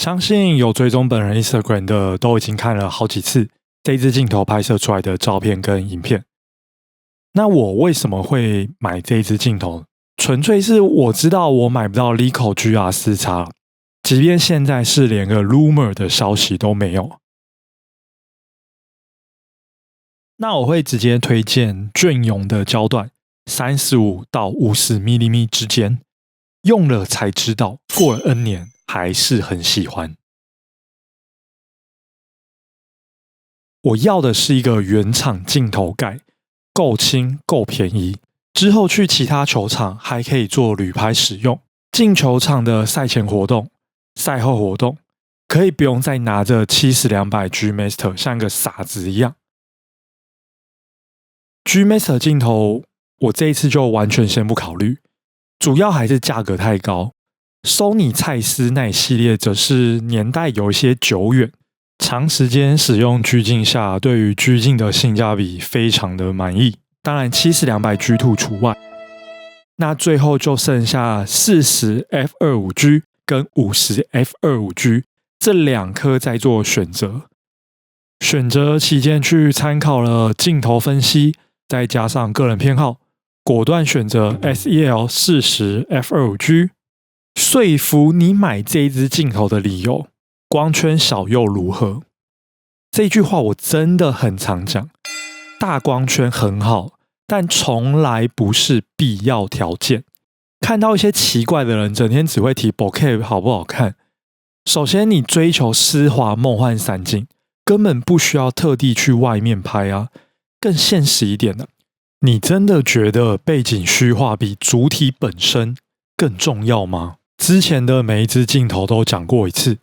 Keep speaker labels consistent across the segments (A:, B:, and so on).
A: 相信有追踪本人 Instagram 的都已经看了好几次这一支镜头拍摄出来的照片跟影片。那我为什么会买这一支镜头？纯粹是我知道我买不到 Leica GR4X， 即便现在是连个 rumor 的消息都没有。那我会直接推荐隽永的焦段35到50mm 之间，用了才知道，过了 N 年还是很喜欢。我要的是一个原厂镜头盖，够轻够便宜，之后去其他球场还可以做旅拍使用。进球场的赛前活动、赛后活动，可以不用再拿着70-200 G Master 像个傻子一样。G Master 镜头我这一次就完全先不考虑，主要还是价格太高。Sony 蔡司那一系列则是年代有一些久远，长时间使用G镜下，对于G镜的性价比非常的满意。当然70-200 G2 除外。那最后就剩下40 f2.5G 跟50 f2.5G 这两颗在做选择。选择期间去参考了镜头分析，再加上个人偏好，果断选择 SEL 40 f2.5G。说服你买这一支镜头的理由，光圈小又如何？这句话我真的很常讲，大光圈很好，但从来不是必要条件。看到一些奇怪的人整天只会提 bokeh 好不好看，首先你追求丝滑梦幻散景，根本不需要特地去外面拍啊。更现实一点的，你真的觉得背景虚化比主体本身更重要吗？之前的每一支镜头都讲过一次，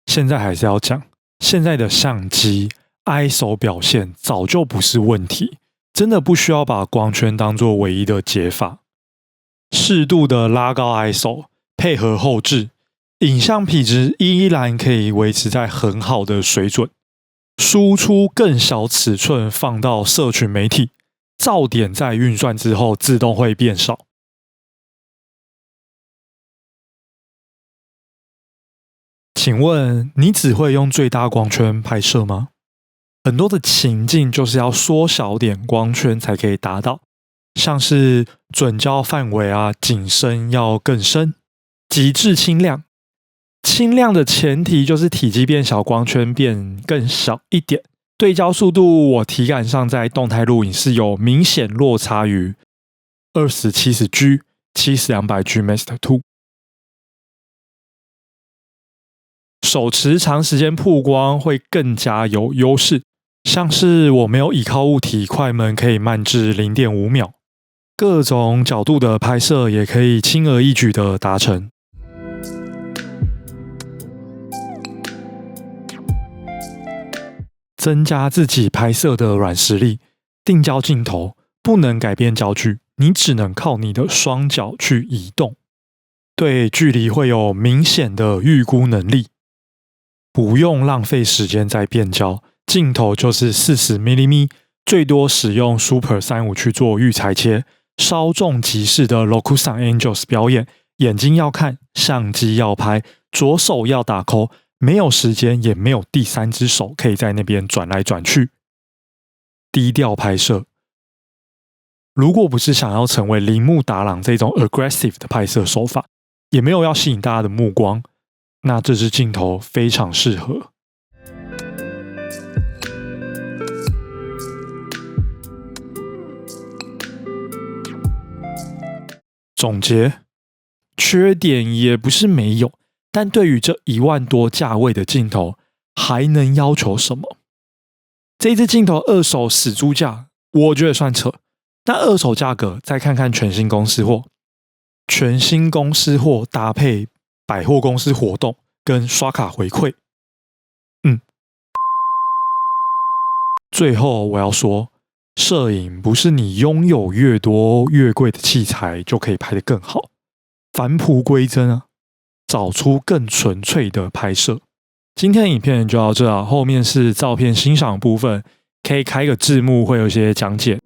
A: 现在还是要讲。现在的相机 ISO 表现早就不是问题，真的不需要把光圈当作唯一的解法。适度的拉高 ISO 配合后置，影像品质依然可以维持在很好的水准。输出更小尺寸放到社群媒体，噪点在运算之后自动会变少。请问你只会用最大光圈拍摄吗？很多的情境就是要缩小点光圈才可以达到，像是准焦范围啊，景深要更深，极致轻量。轻量的前提就是体积变小，光圈变更小一点。对焦速度我体感上在动态录影是有明显落差于 2070G、70-200G Master 2。手持长时间曝光会更加有优势，像是我没有倚靠物体，快门可以慢至 0.5 秒，各种角度的拍摄也可以轻而易举的达成。增加自己拍摄的软实力，定焦镜头不能改变焦距，你只能靠你的双脚去移动，对距离会有明显的预估能力。不用浪费时间在变焦，镜头就是40mm，最多使用 Super 35去做预裁切，稍纵即逝的 Locusan Angels 表演，眼睛要看，相机要拍，左手要打扣，没有时间也没有第三只手可以在那边转来转去。低调拍摄，如果不是想要成为铃木达朗这种 aggressive 的拍摄手法，也没有要吸引大家的目光，那这支镜头非常适合。总结，缺点也不是没有，但对于这1万多价位的镜头，还能要求什么？这支镜头二手死猪价，我觉得算扯。那二手价格再看看全新公司货，全新公司货搭配百货公司活动跟刷卡回馈，最后我要说，摄影不是你拥有越多越贵的器材就可以拍得更好，返璞归真啊，找出更纯粹的拍摄。今天影片就到这啊，后面是照片欣赏部分，可以开个字幕，会有一些讲解。